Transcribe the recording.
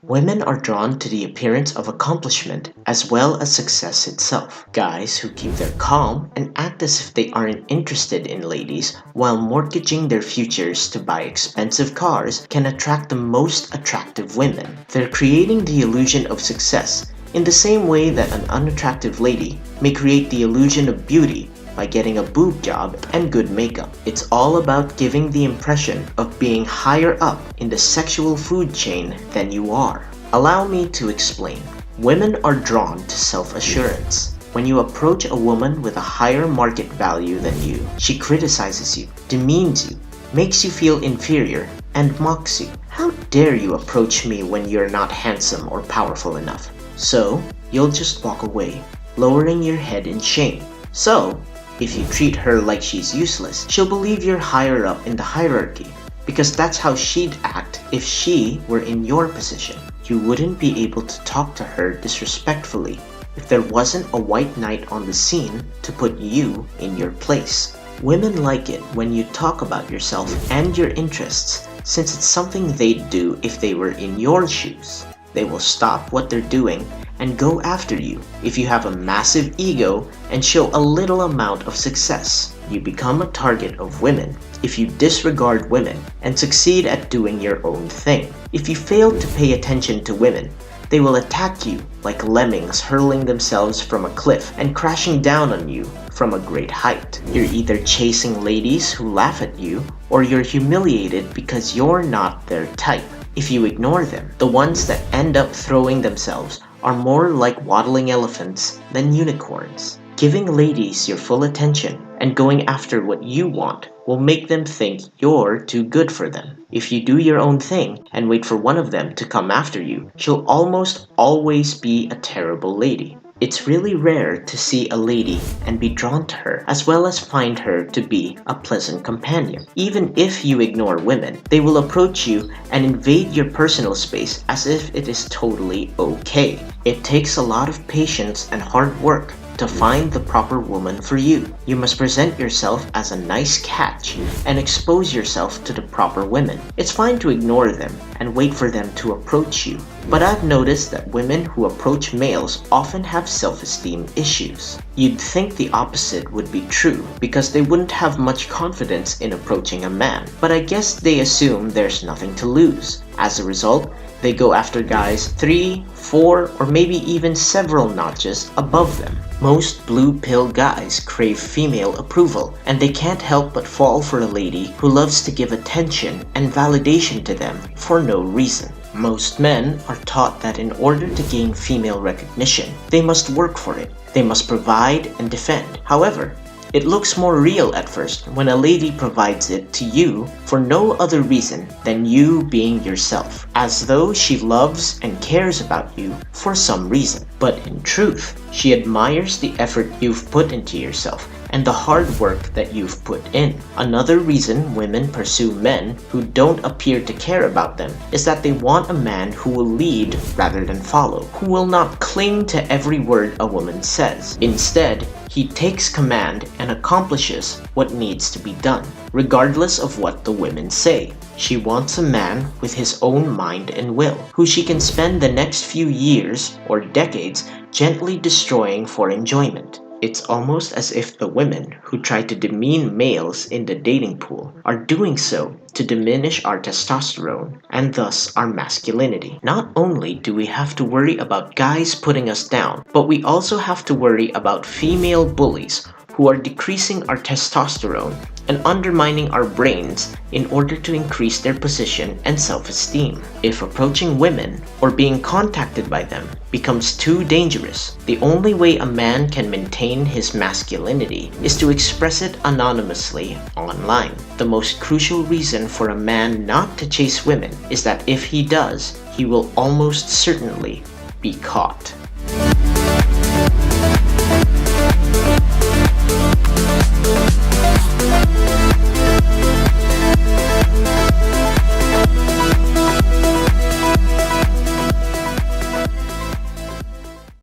Women are drawn to the appearance of accomplishment as well as success itself. Guys who keep their calm and act as if they aren't interested in ladies while mortgaging their futures to buy expensive cars can attract the most attractive women. They're creating the illusion of success in the same way that an unattractive lady may create the illusion of beauty by getting a boob job and good makeup. It's all about giving the impression of being higher up in the sexual food chain than you are. Allow me to explain. Women are drawn to self-assurance. When you approach a woman with a higher market value than you, she criticizes you, demeans you, makes you feel inferior, and mocks you. How dare you approach me when you're not handsome or powerful enough? So, you'll just walk away, lowering your head in shame. So, if you treat her like she's useless, she'll believe you're higher up in the hierarchy, because that's how she'd act if she were in your position. You wouldn't be able to talk to her disrespectfully if there wasn't a white knight on the scene to put you in your place. Women like it when you talk about yourself and your interests, since it's something they'd do if they were in your shoes. They will stop what they're doing and go after you if you have a massive ego and show a little amount of success. You become a target of women if you disregard women and succeed at doing your own thing. If you fail to pay attention to women, they will attack you like lemmings hurling themselves from a cliff and crashing down on you from a great height. You're either chasing ladies who laugh at you, or you're humiliated because you're not their type. If you ignore them, the ones that end up throwing themselves are more like waddling elephants than unicorns. Giving ladies your full attention and going after what you want will make them think you're too good for them. If you do your own thing and wait for one of them to come after you, she'll almost always be a terrible lady. It's really rare to see a lady and be drawn to her, as well as find her to be a pleasant companion. Even if you ignore women, they will approach you and invade your personal space as if it is totally okay. It takes a lot of patience and hard work to find the proper woman for you. You must present yourself as a nice catch and expose yourself to the proper women. It's fine to ignore them and wait for them to approach you, but I've noticed that women who approach males often have self-esteem issues. You'd think the opposite would be true because they wouldn't have much confidence in approaching a man, but I guess they assume there's nothing to lose. As a result, they go after guys 3, 4, or maybe even several notches above them. Most blue pill guys crave female approval, and they can't help but fall for a lady who loves to give attention and validation to them for no reason. Most men are taught that in order to gain female recognition, they must work for it. They must provide and defend. However, it looks more real at first when a lady provides it to you for no other reason than you being yourself, as though she loves and cares about you for some reason. But in truth, she admires the effort you've put into yourself and the hard work that you've put in. Another reason women pursue men who don't appear to care about them is that they want a man who will lead rather than follow, who will not cling to every word a woman says. Instead, he takes command and accomplishes what needs to be done, regardless of what the women say. She wants a man with his own mind and will, who she can spend the next few years or decades gently destroying for enjoyment. It's almost as if the women who try to demean males in the dating pool are doing so to diminish our testosterone and thus our masculinity. Not only do we have to worry about guys putting us down, but we also have to worry about female bullies who are decreasing our testosterone and undermining our brains in order to increase their position and self-esteem. If approaching women or being contacted by them becomes too dangerous, the only way a man can maintain his masculinity is to express it anonymously online. The most crucial reason for a man not to chase women is that if he does, he will almost certainly be caught.